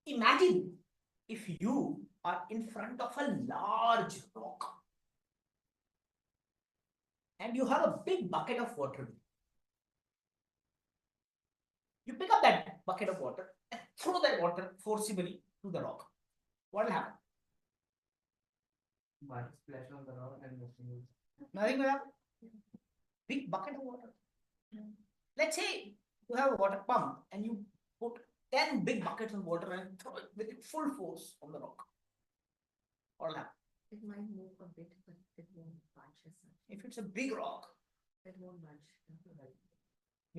Imagine if you are in front of a large rock and you have a big bucket of water. You pick up that bucket of water and throw that water forcibly to the rock. What will happen? Splash on the rock and Nothing will happen. Big bucket of water. Let's say you have a water pump and you put 10 big buckets of water and throw it with full force on the rock. What will happen? It might move a bit, but it won't budge as such. If it's a big rock, It won't budge.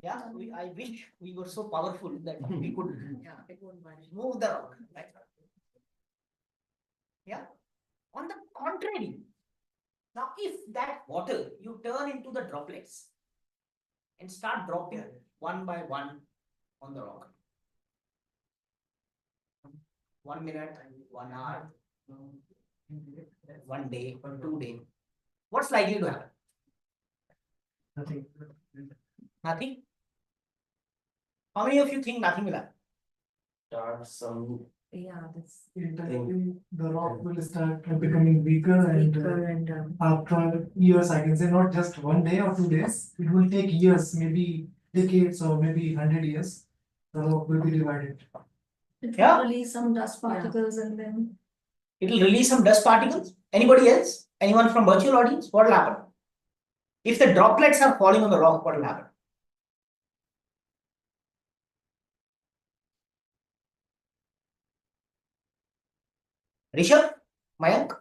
yeah, I wish we were so powerful that we could Yeah, it won't budge. move the rock. Right? Yeah. On the contrary, now if that water you turn into the droplets and start dropping one by one on the rock. 1 minute, 1 hour, 1 day, 2 days. What's likely to happen? nothing. Nothing. How many of you think nothing will happen? Start some Yeah, that's Internally, the rock will start becoming weaker and weaker and after years, I can say not just 1 day or 2 days, it will take years, maybe decades or maybe 100 years. The rock will be divided. It Yeah. will release some dust particles and then It will release some dust particles. Anybody else? Anyone from virtual audience? What will happen? If the droplets are falling on the rock, what will happen? Rishabh? Mayank?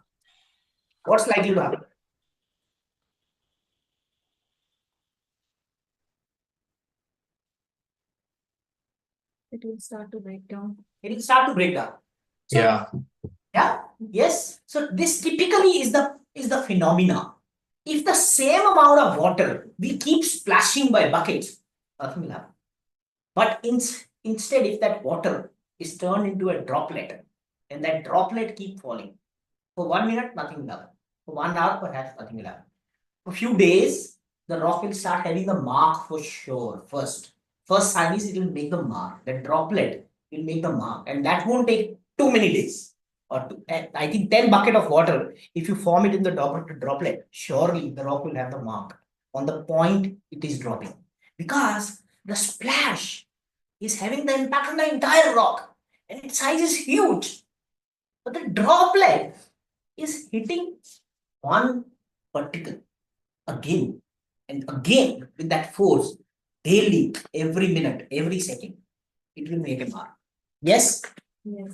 What's likely to happen? it will start to break down. It will start to break down. So, Yeah. Yeah. Yes. So this typically is the phenomena. If the same amount of water we keep splashing by buckets, nothing will happen. But instead, if that water is turned into a droplet and that droplet keep falling, for 1 minute, nothing will happen. For 1 hour, perhaps nothing will happen. For a few days, the rock will start having the mark for sure. First sign is it will make the mark. The droplet will make the mark, and that won't take too many days. Or I think 10 bucket of water, if you form it in the droplet, surely the rock will have the mark on the point it is dropping. Because the splash is having the impact on the entire rock, and its size is huge. But the droplet is hitting one particle again and again with that force daily, every minute, every second. It will make a mark. Yes. Yes.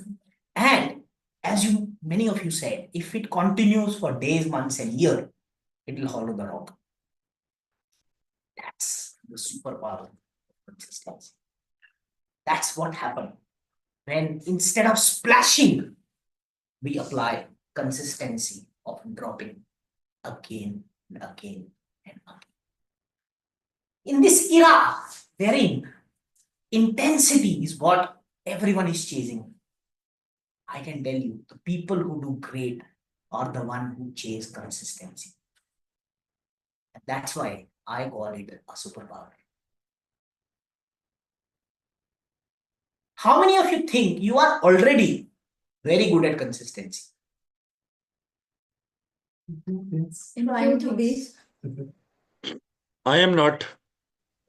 And as many of you said, if it continues for days, months, and year, it will hollow the rock. That's the superpower of consistency. That's what happened when instead of splashing, we apply consistency of dropping again and again and again. In this era, wherein intensity is what everyone is chasing, I can tell you, the people who do great are the one who chase consistency. And that's why I call it a superpower. How many of you think you are already very good at consistency? It's Trying to be. I am not.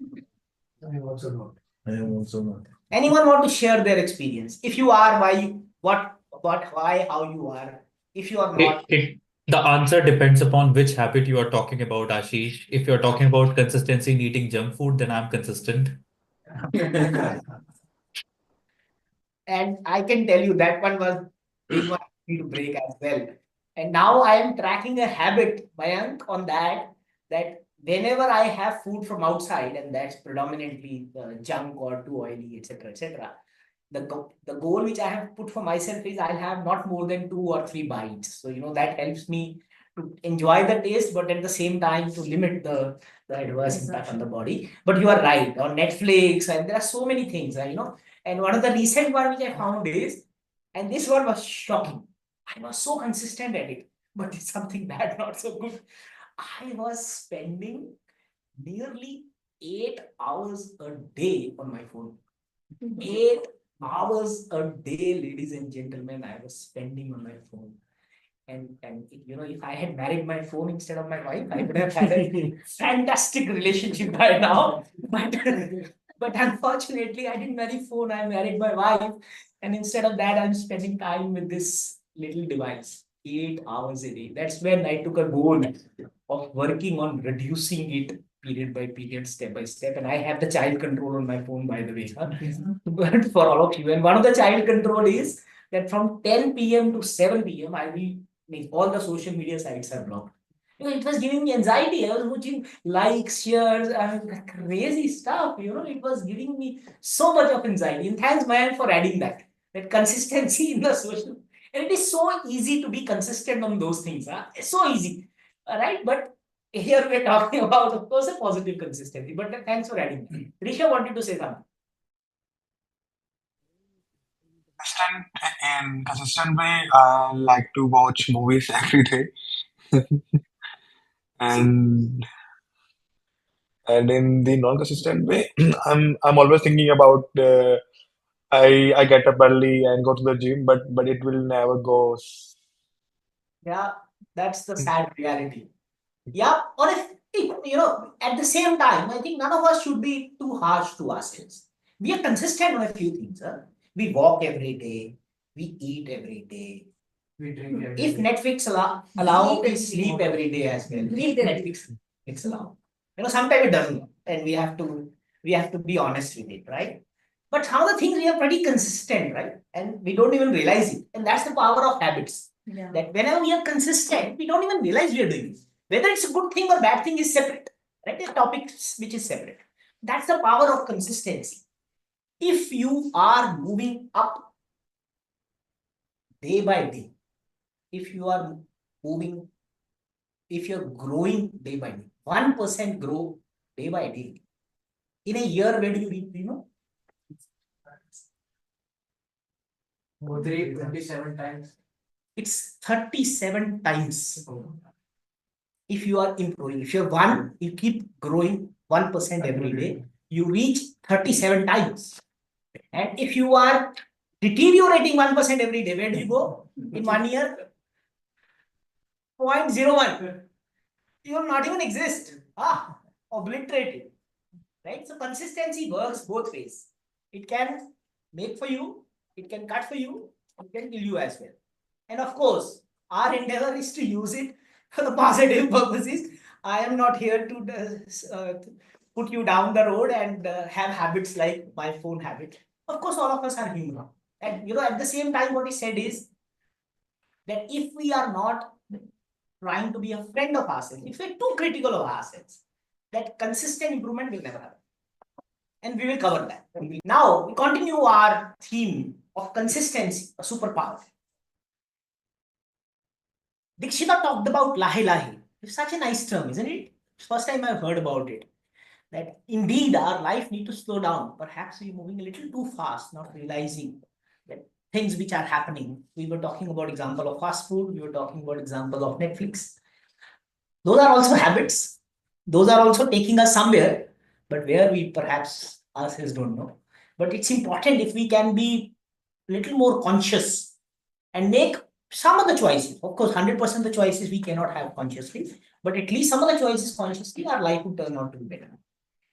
I am also not. I am also not. Anyone want to share their experience? If you are, why, why, how you are. If you are not, The answer depends upon which habit you are talking about, Ashish. If you're talking about consistency in eating junk food, then I'm consistent. and I can tell you that one was big one for me to break as well. And now I am tracking a habit, Mayank, on that whenever I have food from outside, and that's predominantly junk or too oily, etc., the goal which I have put for myself is I'll have not more than 2 or 3 bites. So that helps me to enjoy the taste, but at the same time to limit the adverse impact on the body. But you are right, on Netflix, and there are so many things, and one of the recent one which I found is, and this one was shocking. I was so consistent at it, but it's something bad, not so good. I was spending nearly 8 hours a day on my phone. 8 hours a day, ladies and gentlemen, I was spending on my phone. And if I had married my phone instead of my wife, I would have had a fantastic relationship by now. But unfortunately, I didn't marry phone, I married my wife. And instead of that, I'm spending time with this little device, 8 hours a day. That's when I took a goal of working on reducing it period by period, step by step. And I have the child control on my phone, by the way. Huh? But for all of you, and one of the child control is that from 10 p.m. to 7 p.m., I will make all the social media sites are blocked. It was giving me anxiety. I was watching likes, shares, and crazy stuff. It was giving me so much of anxiety. And thanks, man, for adding that consistency in the social. And it is so easy to be consistent on those things. Huh? It's so easy, all right? But here we're talking about, of course, a positive consistency. But thanks for adding that. Risha wanted to say something. Consistent way, I like to watch movies every day. and and in the non-consistent way, I'm always thinking about I get up early and go to the gym, but it will never go. Yeah, that's the sad reality. Yeah, or at the same time, I think none of us should be too harsh to ourselves. We are consistent on a few things. Huh? We walk every day, we eat every day. We drink every If day. Netflix allow, we Sleep sleep every day as well. If Breathe every Netflix it's allowed. Sometimes it doesn't, and we have to be honest with it, right? But some of the things we are pretty consistent, right? And we don't even realize it. And that's the power of habits. Yeah. That whenever we are consistent, we don't even realize we are doing it. Whether it's a good thing or bad thing is separate, right? A topic which is separate. That's the power of consistency. If you are moving up day by day, if you are moving, if you're growing day by day, 1% grow day by day. In a year, where do you reach, Three, 27 times. It's 37 times. If you are improving, if you're one, you keep growing 1% every day, you reach 37 times. And if you are deteriorating 1% every day, where do you go? In 1 year, 0.01. You will not even exist. Obliterated. Right? So consistency works both ways. It can make for you, it can cut for you, it can kill you as well. And of course, our endeavor is to use it for the positive purposes. I am not here to put you down the road and have habits like my phone habit. Of course, all of us are human. And at the same time, what he said is that if we are not trying to be a friend of ourselves, if we're too critical of ourselves, that consistent improvement will never happen. And we will cover that. Now, we continue our theme of consistency, a superpower. Dikshita talked about lahe lahe. It's such a nice term, isn't it? First time I've heard about it. That indeed our life need to slow down. Perhaps we're moving a little too fast, not realizing that things which are happening. We were talking about example of fast food. We were talking about example of Netflix. Those are also habits. Those are also taking us somewhere, but where we perhaps ourselves don't know. But it's important if we can be a little more conscious and make some of the choices. Of course, 100% of the choices we cannot have consciously, but at least some of the choices consciously, our life would turn out to be better.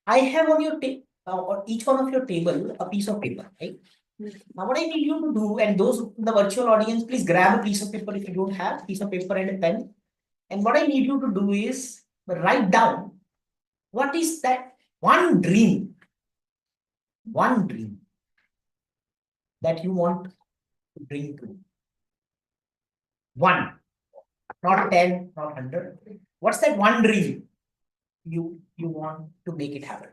I have on your on each one of your table a piece of paper, right? Now, what I need you to do, and those in the virtual audience, please grab a piece of paper if you don't have piece of paper and a pen. And what I need you to do is write down what is that one dream that you want to bring to. One, not 10, not 100. What's that one dream you want to make it happen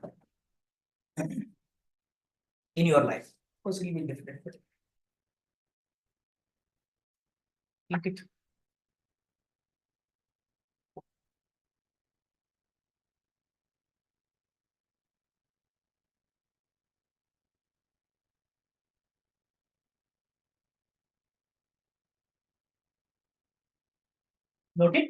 in your life? Of course, it will be different. Think it. Noted?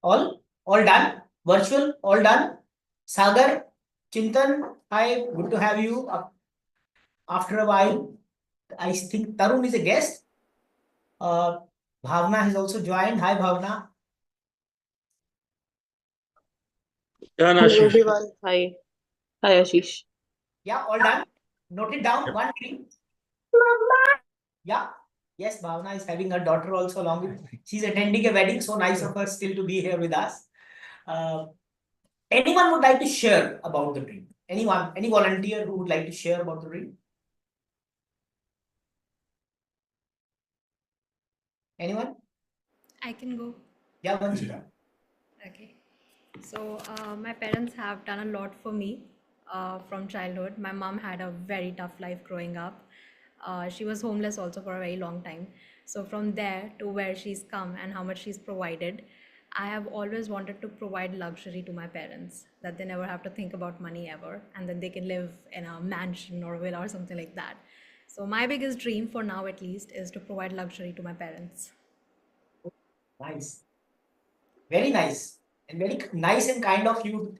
All done. Virtual, all done. Sagar, Chintan, hi, good to have you after a while. I think Tarun is a guest. Bhavna has also joined. Hi, Bhavna. Done, Hello Ashish. everyone. Hi. Hi Ashish. Yeah, all done. Note it down. One dream. Yeah. Yes, Bhavna is having her daughter also along with. She's attending a wedding. So nice of her still to be here with us. Anyone would like to share about the dream? Anyone? Any volunteer who would like to share about the dream? Anyone? I can go. Yeah, Vanshika. Okay. So, my parents have done a lot for me from childhood. My mom had a very tough life growing up. She was homeless also for a very long time. So, from there to where she's come and how much she's provided, I have always wanted to provide luxury to my parents, that they never have to think about money ever, and then they can live in a mansion or villa or something like that. So, my biggest dream for now, at least, is to provide luxury to my parents. Nice. Very nice. And very nice and kind of you to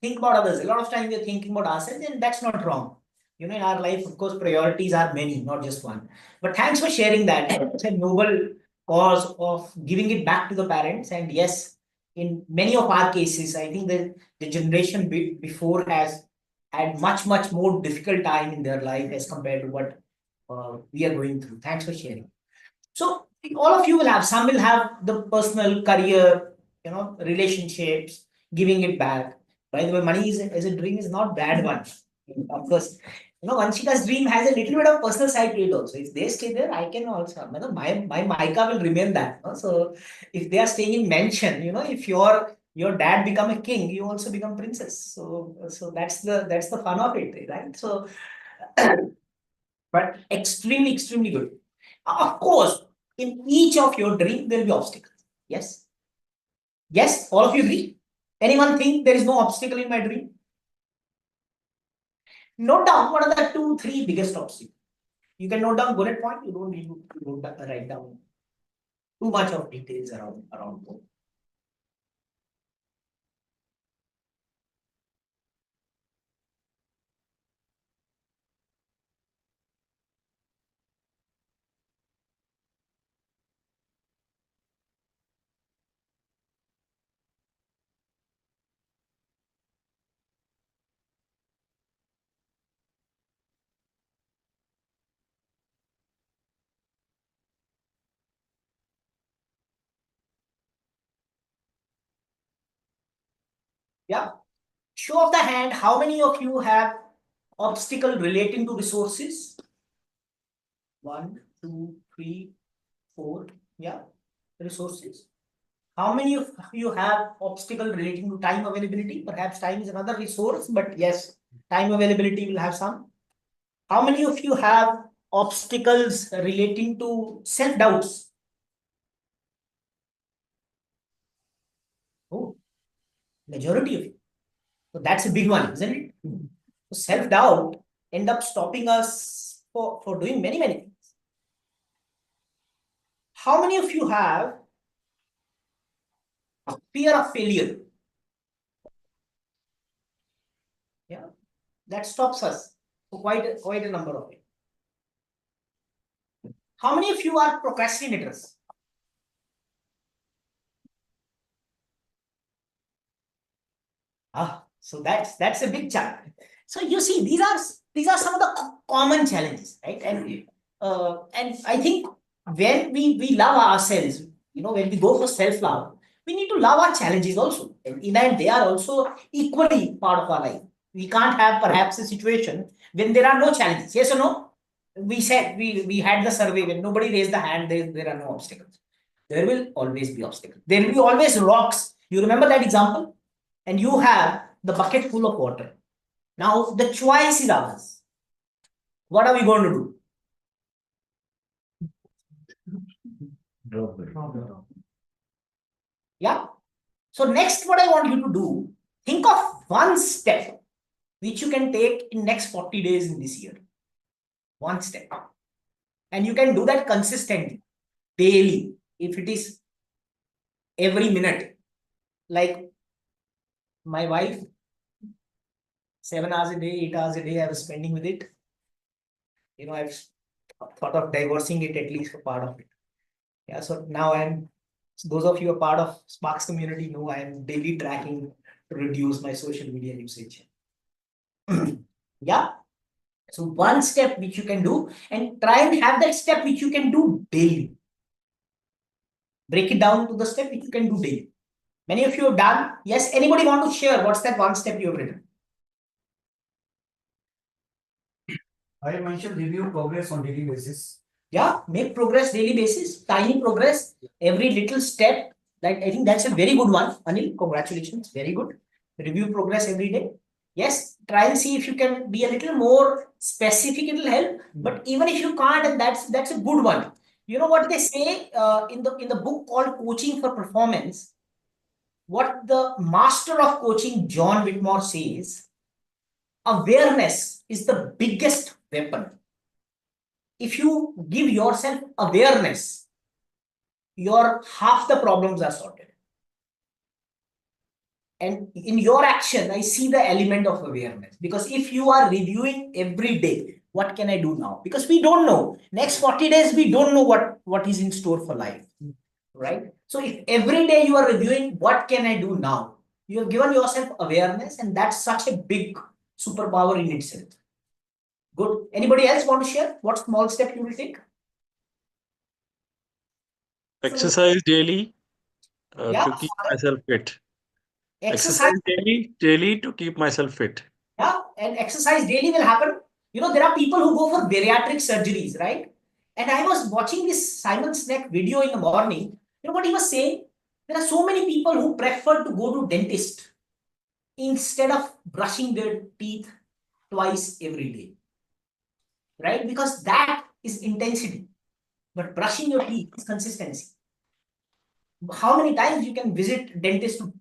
think about others. A lot of times we're thinking about ourselves, and that's not wrong. In our life, of course, priorities are many, not just one. But thanks for sharing that. It's a noble cause of giving it back to the parents. And yes, in many of our cases, I think the generation before has had much more difficult time in their life as compared to what we are going through. Thanks for sharing. So all of you will have, some will have the personal career, relationships, giving it back. By the way, money is as a dream is not bad one. Of course, Vanshika's dream has a little bit of personal side to it also. If they stay there, I can also, my Micah will remain that. So if they are staying in mansion, if your dad become a king, you also become princess. So that's the fun of it, right? So but extremely good. Of course, in each of your dream, there will be obstacles. Yes? Yes, all of you agree? Anyone think there is no obstacle in my dream? Note down what are the 2, 3 biggest obstacles. You can note down bullet point, you don't need to write down too much of details around both. Yeah. Show of the hand, how many of you have obstacle relating to resources? 1, 2, 3, 4. Yeah, resources. How many of you have obstacle relating to time availability? Perhaps time is another resource, but yes, time availability will have some. How many of you have obstacles relating to self-doubts? Oh, majority of you. So that's a big one, isn't it? So self-doubt end up stopping us for doing many things. How many of you have fear of failure? Yeah, that stops us for quite a number of it. How many of you are procrastinators? So that's a big chunk. So you see, these are some of the common challenges, right? And I think when we love ourselves, when we go for self-love, we need to love our challenges also. And in that, they are also equally part of our life. We can't have perhaps a situation when there are no challenges. Yes or no? We said we had the survey when nobody raised the hand, there are no obstacles. There will always be obstacles. There will be always rocks. You remember that example? And you have the bucket full of water. Now the choice is ours. What are we going to do? Yeah. So next, what I want you to do, think of one step which you can take in next 40 days in this year. One step. And you can do that consistently, daily. If it is every minute, like my wife, 7 hours a day, 8 hours a day, I was spending with it. I've thought of divorcing it at least for part of it. Yeah, so now those of you who are part of Sparks community know I am daily tracking to reduce my social media usage. Yeah. So one step which you can do, and try and have that step which you can do daily. Break it down to the step which you can do daily. Many of you have done. Yes, anybody want to share what's that one step you have written? I mentioned review progress on daily basis. Yeah, make progress daily basis, tiny progress, every little step. Like I think that's a very good one. Anil, congratulations, very good. Review progress every day. Yes, try and see if you can be a little more specific, it'll help. But even if you can't, and that's a good one. You know what they say in the book called Coaching for Performance, what the master of coaching, John Whitmore, says, awareness is the biggest weapon. If you give yourself awareness, your half the problems are sorted. And in your action, I see the element of awareness. Because if you are reviewing every day, what can I do now? Because we don't know. Next 40 days, we don't know what is in store for life. Right? So if every day you are reviewing, what can I do now? You have given yourself awareness, and that's such a big superpower in itself. Good. Anybody else want to share what small step you will take? Exercise daily Yeah, to keep myself fit. exercise. Daily to keep myself fit. Yeah, and exercise daily will happen. You know, there are people who go for bariatric surgeries, right? And I was watching this Simon Sinek video in the morning. You know what he was saying? There are so many people who prefer to go to dentist instead of brushing their teeth twice every day, right? Because that is intensity, but brushing your teeth is consistency. How many times you can visit dentist to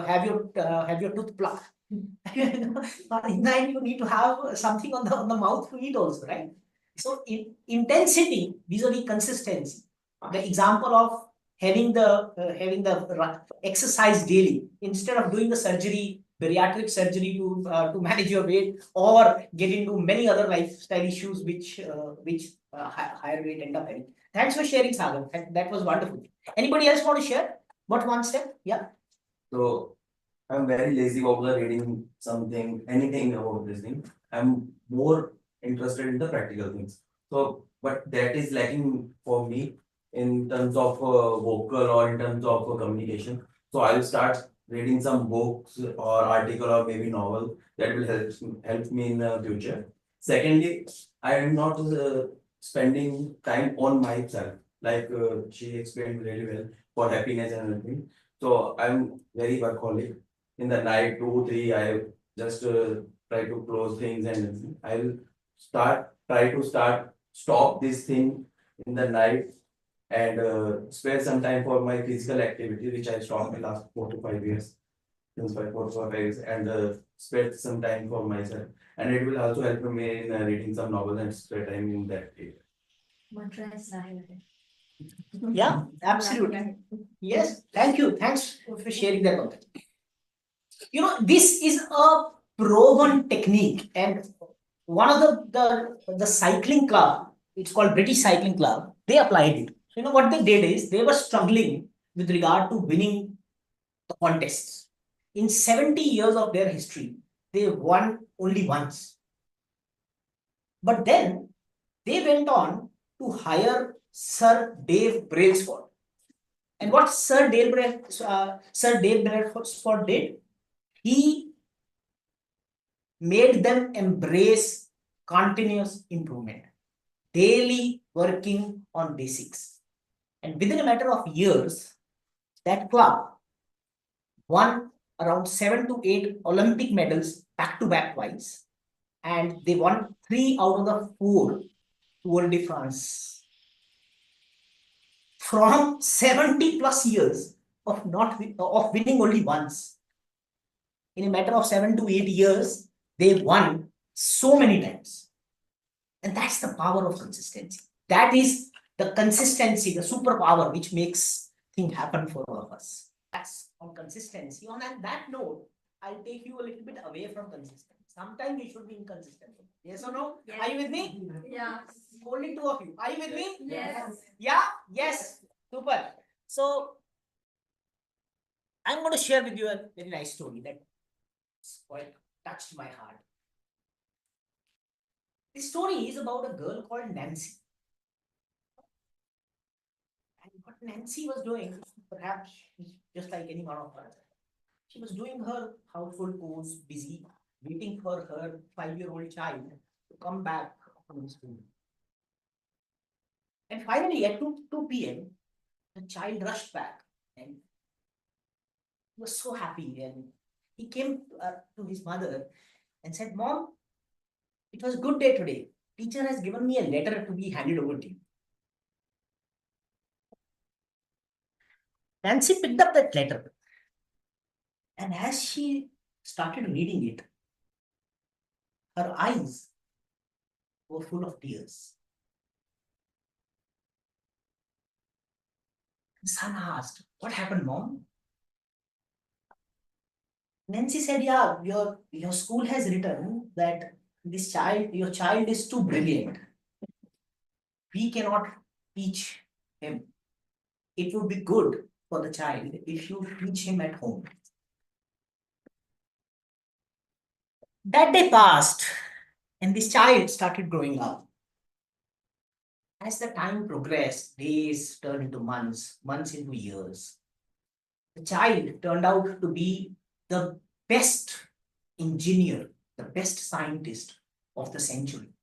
have your tooth plucked? In the end, you need to have something on the mouth to eat also, right? So intensity vis-a-vis consistency. The example of having the exercise daily instead of doing the surgery, bariatric surgery to manage your weight, or get into many other lifestyle issues which higher weight end up having. Thanks for sharing, Sagar. That was wonderful. Anybody else want to share? What one step? Yeah. So I'm very lazy about the reading something, anything about this thing. I'm more interested in the practical things. So, but that is lacking for me in terms of vocal or in terms of communication. So I'll start reading some books or article or maybe novel that will help me in the future. Secondly, I am not spending time on myself, like she explained really well for happiness and everything. So I'm very workaholic. In the night, 2, 3, I just try to close things and I'll try to stop this thing in the night and spare some time for my physical activity, which I stopped in the last 4 to 5 years, since 4 to 5 years, and spare some time for myself. And it will also help me in reading some novels and spare time in that area. Yeah, absolutely. Yes, thank you. Thanks for sharing that content. You know, this is a proven technique, and one of the cycling club, it's called British Cycling Club, they applied it. So, you know what they did is they were struggling with regard to winning the contests. In 70 years of their history, they won only once. But then they went on to hire Sir Dave Brailsford. And what Sir Dave Brailsford did, he made them embrace continuous improvement, daily working on basics. And within a matter of years, that club won around 7 to 8 Olympic medals back to back twice. And they won 3 out of the 4 Tour de France. From 70 plus years of winning only once, in a matter of 7 to 8 years, they won so many times. And that's the power of consistency. That is the consistency, the superpower which makes things happen for all of us. That's on consistency. On that note, I'll take you a little bit away from consistency. Sometimes we should be inconsistent. Yes or no? Are you with me? Yeah. Only two of you. Are you with me? Yes. Yeah? Yes. Super. So I'm going to share with you a very nice story that quite touched my heart. This story is about a girl called Nancy. And what Nancy was doing, perhaps just like any one of us, she was doing her household chores, busy, waiting for her 5-year-old child to come back from school. And finally, at 2 p.m., the child rushed back and he was so happy. And he came to his mother and said, Mom, it was a good day today. Teacher has given me a letter to be handed over to you. Nancy picked up that letter. And as she started reading it, her eyes were full of tears. The son asked, What happened, Mom? Nancy said, Yeah, your school has written that your child is too brilliant. We cannot teach him. It would be good for the child if you teach him at home. That day passed, and this child started growing up. As the time progressed, days turned into months, months into years. The child turned out to be the best engineer, the best scientist of the century.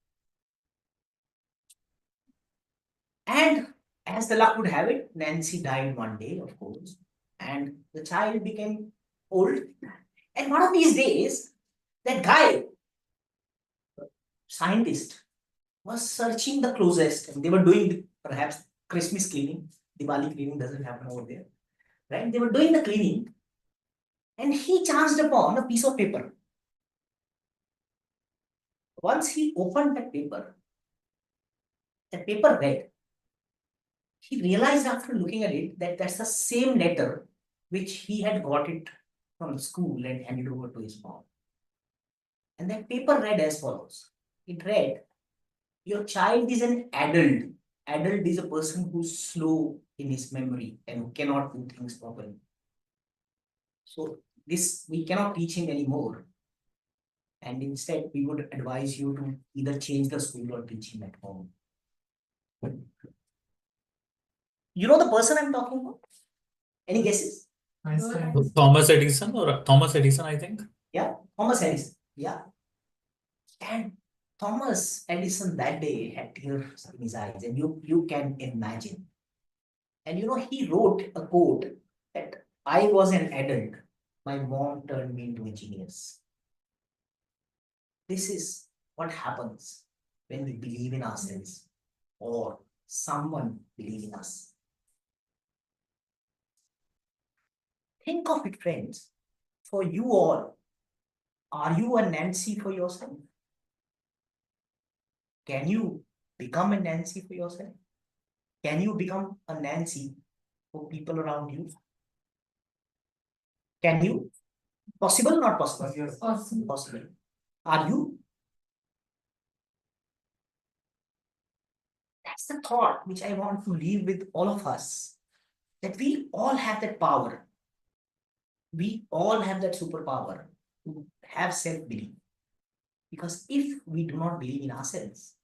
And as the luck would have it, Nancy died one day, of course, and the child became old. And one of these days, that guy, scientist, was searching the closest, and they were doing perhaps Christmas cleaning. Diwali cleaning doesn't happen over there, right? They were doing the cleaning, and he chanced upon a piece of paper. Once he opened that paper read. He realized after looking at it that that's the same letter which he had got it from school and handed over to his mom. And that paper read as follows. It read, Your child is an adult. Adult is a person who's slow in his memory and who cannot do things properly. So this, we cannot teach him anymore. And instead, we would advise you to either change the school or teach him at home. You know the person I'm talking about? Any guesses? Einstein. Thomas Edison or Thomas Edison, I think. Yeah, Thomas Edison. Yeah. And Thomas Edison that day had tears in his eyes, and you can imagine. And he wrote a quote that I was an adult, my mom turned me into a genius. This is what happens when we believe in ourselves or someone believes in us. Think of it, friends. For you all, are you a Nancy for yourself? Can you become a Nancy for yourself? Can you become a Nancy for people around you? Can you? Possible or not possible? Yes. Possible. Are you? That's the thought which I want to leave with all of us. That we all have that power. We all have that superpower to have self-belief. Because if we do not believe in ourselves,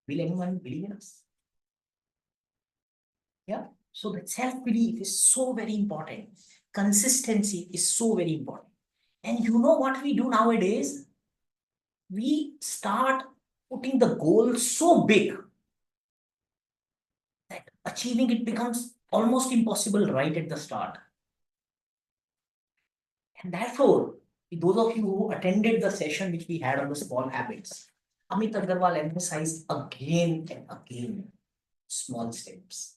will anyone believe in us? Yeah. So that self-belief is so very important. Consistency is so very important. And you know what we do nowadays? We start putting the goal so big that achieving it becomes almost impossible right at the start. And therefore, those of you who attended the session which we had on the small habits, Amit Agarwal emphasized again and again, small steps.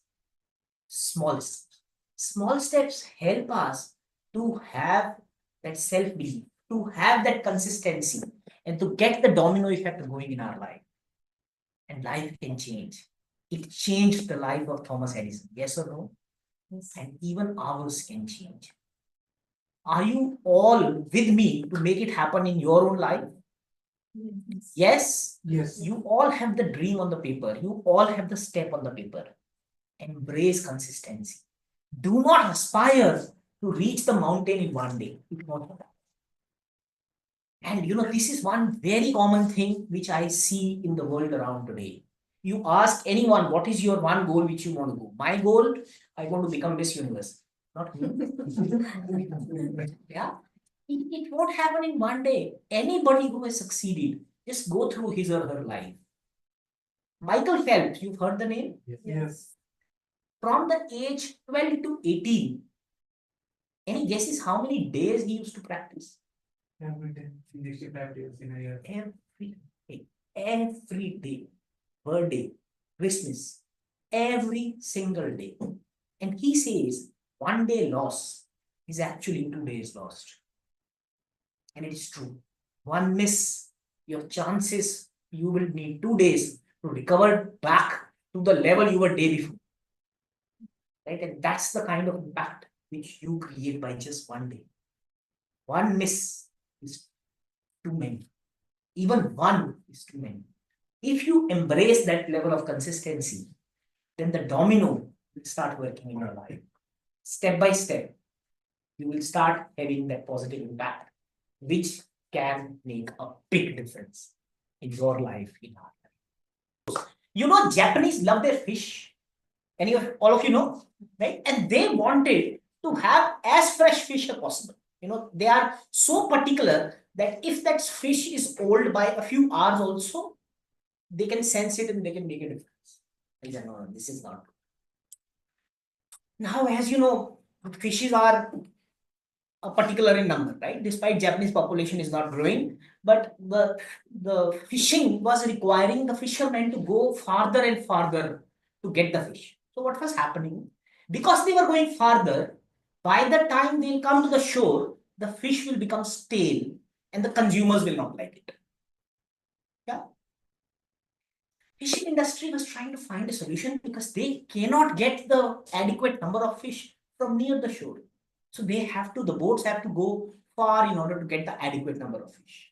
Small steps. Small steps help us to have that self-belief, to have that consistency, and to get the domino effect going in our life. And life can change. It changed the life of Thomas Edison, yes or no? Yes. And even ours can change. Are you all with me to make it happen in your own life? Yes, Yes. you all have the dream on the paper. You all have the step on the paper. Embrace consistency. Do not aspire to reach the mountain in one day. It won't happen. And this is one very common thing which I see in the world around today. You ask anyone, what is your one goal which you want to go? My goal, I want to become Miss Universe. Not me. Yeah. It won't happen in one day. Anybody who has succeeded, just go through his or her life. Michael Phelps, you've heard the name? Yes. From the age 12 to 18. Any guesses how many days he used to practice? Every day, 65 days in a year. Every day, birthday, Christmas, every single day. And he says 1 day loss is actually 2 days lost. And it is true. One miss, your chances, you will need 2 days to recover back to the level you were day before. Right? And that's the kind of impact which you create by just 1 day. One miss is too many. Even one is too many. If you embrace that level of consistency, then the domino will start working in your life. Step by step, you will start having that positive impact, which can make a big difference in your life, in our life. Japanese love their fish. All of you know, right? And they wanted to have as fresh fish as possible. They are so particular that if that fish is old by a few hours also, they can sense it and they can make a difference. They say, no, this is not good. Now, as you know, fishes are a particular in number, right? Despite Japanese population is not growing, but the fishing was requiring the fishermen to go farther and farther to get the fish. So what was happening? Because they were going farther, by the time they'll come to the shore, the fish will become stale and the consumers will not like it. Yeah. Fishing industry was trying to find a solution because they cannot get the adequate number of fish from near the shore. So the boats have to go far in order to get the adequate number of fish.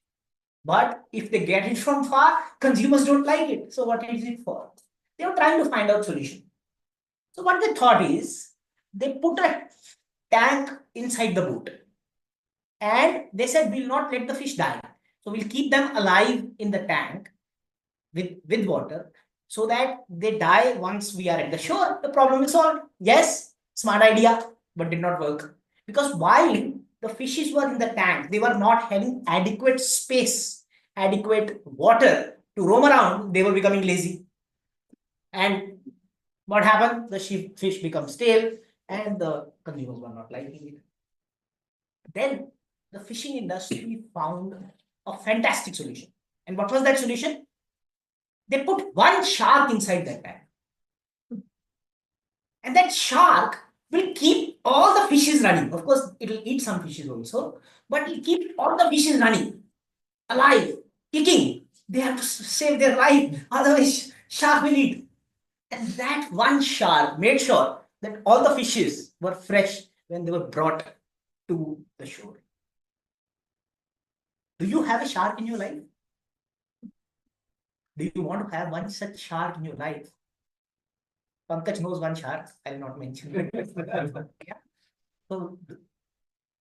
But if they get it from far, consumers don't like it. So what is it for? They were trying to find out solution. So what they thought is, they put a tank inside the boat. And they said, we'll not let the fish die. So we'll keep them alive in the tank with water so that they die once we are at the shore. The problem is solved. Yes, smart idea, but did not work. Because while the fishes were in the tank, they were not having adequate space, adequate water to roam around. They were becoming lazy. And what happened? The fish become stale and the consumers were not liking it. Then the fishing industry found a fantastic solution. And what was that solution? They put one shark inside that tank. And that shark will keep all the fishes running. Of course, it will eat some fishes also, but it will keep all the fishes running, alive, kicking. They have to save their life, otherwise shark will eat. And that one shark made sure that all the fishes were fresh when they were brought to the shore. Do you have a shark in your life? Do you want to have one such shark in your life? Pankaj knows one shark. I will not mention. Yeah. So,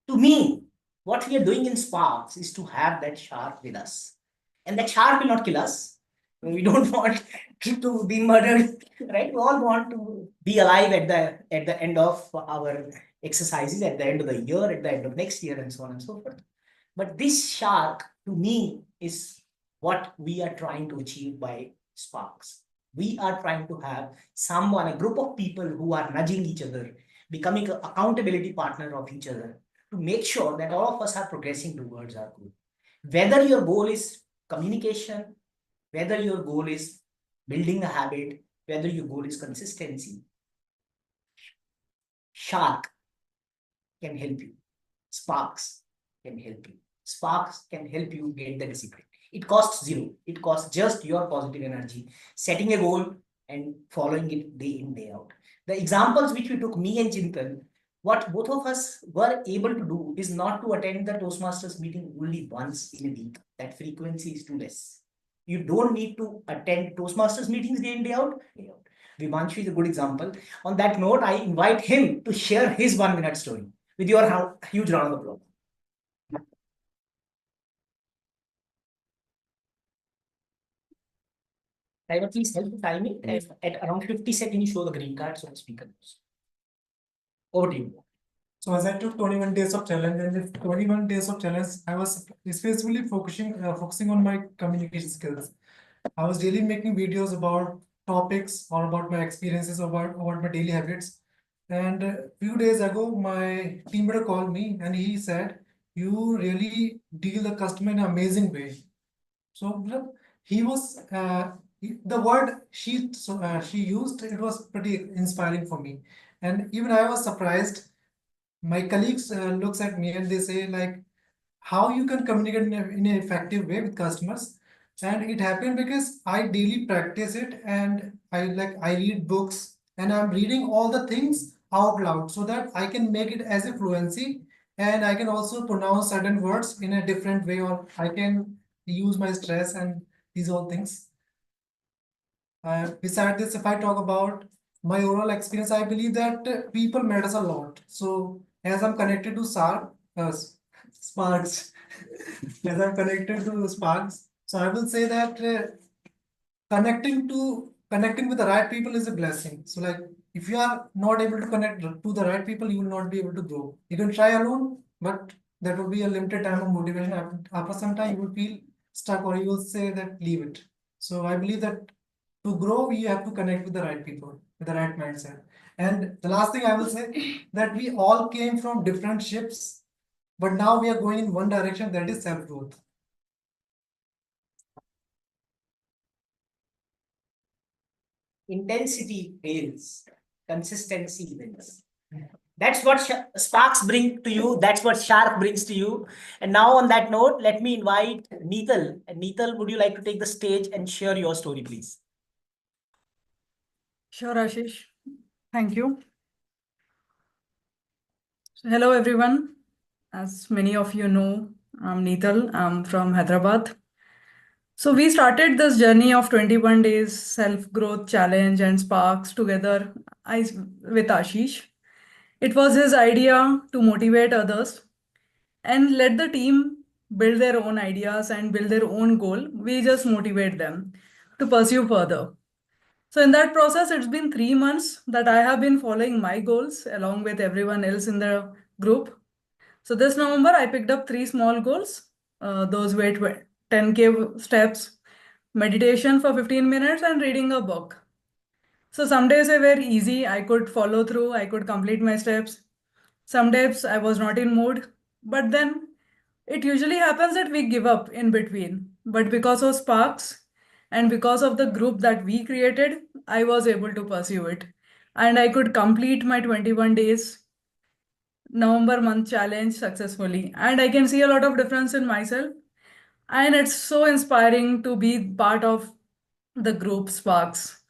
to me, what we are doing in Sparks is to have that shark with us. And that shark will not kill us. We don't want to be murdered, right? We all want to be alive at the end of our exercises, at the end of the year, at the end of next year, and so on and so forth. But this shark, to me, is what we are trying to achieve by Sparks. We are trying to have a group of people who are nudging each other, becoming an accountability partner of each other, to make sure that all of us are progressing towards our goal. Whether your goal is communication, whether your goal is building a habit, whether your goal is consistency, Shark can help you. Sparks can help you. Sparks can help you get the discipline. It costs zero. It costs just your positive energy, setting a goal and following it day in, day out. The examples which we took, me and Chintan, What both of us were able to do is not to attend the Toastmasters meeting only once in a week. That frequency is too less. You don't need to attend Toastmasters meetings day in, day out. Vimanshu is a good example. On that note, I invite him to share his 1 minute story with your huge round of applause. Timer, please help the timing. At around 50 seconds, you show the green card, so the speaker knows. Over to you. So as I took 21 days of challenge, and the 21 days of challenge, I was especially focusing on my communication skills. I was daily making videos about topics or about my experiences about my daily habits. And a few days ago, my team leader called me and he said, "You really deal the customer in an amazing way." So he was the word she used, it was pretty inspiring for me, and even I was surprised. My colleagues looks at me and they say like, how you can communicate in in an effective way with customers. And it happened because I daily practice it, and I read books and I'm reading all the things out loud so that I can make it as a fluency, and I can also pronounce certain words in a different way, or I can use my stress and these all things. Beside this, if I talk about my overall experience, I believe that people matters a lot. So as I'm connected to Sparks, as I'm connected to Sparks, so I will say that connecting with the right people is a blessing. So like, if you are not able to connect to the right people, you will not be able to grow. You can try alone, but that will be a limited time of motivation. After some time, you will feel stuck, or you will say that leave it. So I believe that to grow, you have to connect with the right people, with the right mindset. And the last thing I will say, that we all came from different ships, but now we are going in one direction, that is self-growth. Intensity fails, consistency wins. That's what Sparks bring to you. That's what Shark brings to you. And now on that note, let me invite Neetal. And Neetal, would you like to take the stage and share your story, please? Sure, Ashish. Thank you. So, hello, everyone. As many of you know, I'm Neetal. I'm from Hyderabad. So we started this journey of 21 days self-growth challenge and Sparks together with Ashish. It was his idea to motivate others and let the team build their own ideas and build their own goal. We just motivate them to pursue further. So in that process, it's been 3 months that I have been following my goals along with everyone else in the group. So this November, I picked up 3 small goals. Those were 10K steps, meditation for 15 minutes, and reading a book. So some days were very easy. I could follow through. I could complete my steps. Some days I was not in mood. But then it usually happens that we give up in between. But because of Sparks and because of the group that we created, I was able to pursue it. And I could complete my 21 days November month challenge successfully. And I can see a lot of difference in myself. And it's so inspiring to be part of the group Sparks.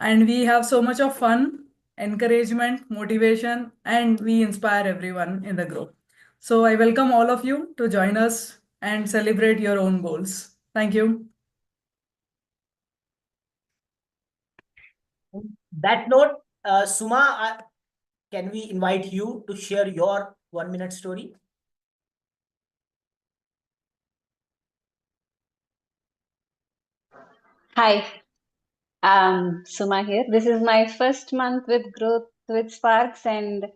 And we have so much of fun, encouragement, motivation, and we inspire everyone in the group. So I welcome all of you to join us and celebrate your own goals. Thank you. That note, Suma, can we invite you to share your 1 minute story? Hi, Suma here. This is my first month with Growth with Sparks, and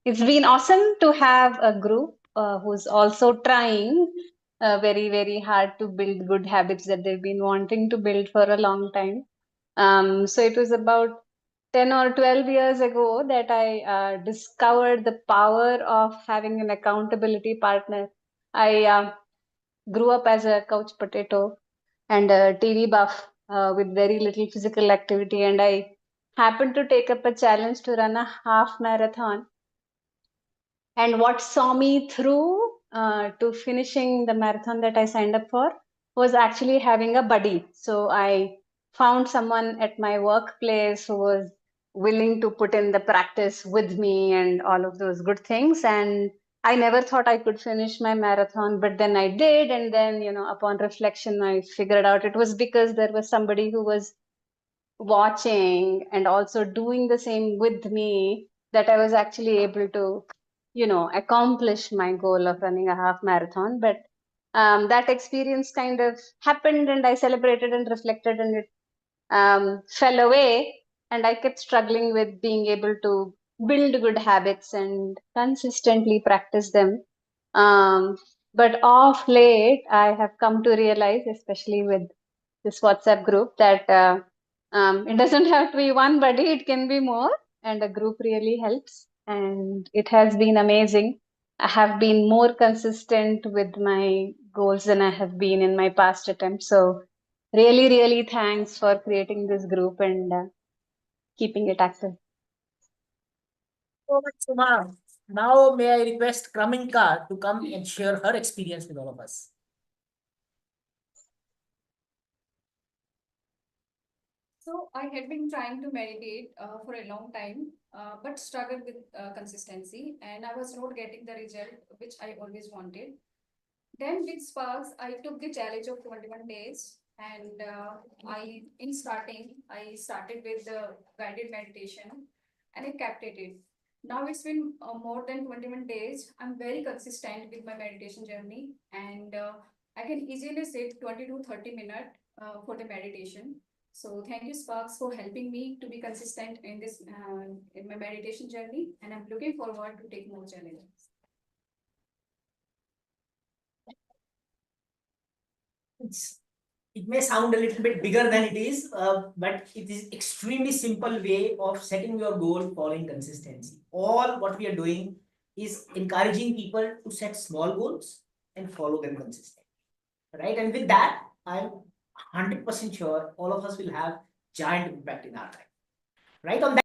it's been awesome to have a group who's also trying very, very hard to build good habits that they've been wanting to build for a long time. So it was about 10 or 12 years ago that I discovered the power of having an accountability partner. I grew up as a couch potato and a TV buff with very little physical activity, and I happened to take up a challenge to run a half marathon. And what saw me through to finishing the marathon that I signed up for was actually having a buddy. So I found someone at my workplace who was willing to put in the practice with me and all of those good things. And I never thought I could finish my marathon, but then I did. And then, upon reflection, I figured out it was because there was somebody who was watching and also doing the same with me that I was actually able to, accomplish my goal of running a half marathon. But that experience kind of happened and I celebrated and reflected, and it fell away. And I kept struggling with being able to build good habits and consistently practice them. But of late, I have come to realize, especially with this WhatsApp group, that it doesn't have to be one buddy, it can be more. And a group really helps. And it has been amazing. I have been more consistent with my goals than I have been in my past attempts. So, really, really thanks for creating this group and keeping it active. So much, Suma. Now, may I request Kraminka to come and share her experience with all of us? So I had been trying to meditate for a long time, but struggled with consistency, and I was not getting the result which I always wanted. Then with Sparks, I took the challenge of 21 days, and I started with the guided meditation, and I kept at it. Now it's been more than 21 days. I'm very consistent with my meditation journey, and I can easily sit 20 to 30 minutes for the meditation. So thank you, Sparks, for helping me to be consistent in this in my meditation journey, and I'm looking forward to take more challenges. It may sound a little bit bigger than it is, but it is extremely simple way of setting your goal, following consistency. All what we are doing is encouraging people to set small goals and follow them consistently. Right? And with that, I'm 100% sure all of us will have giant impact in our life. Right? On that.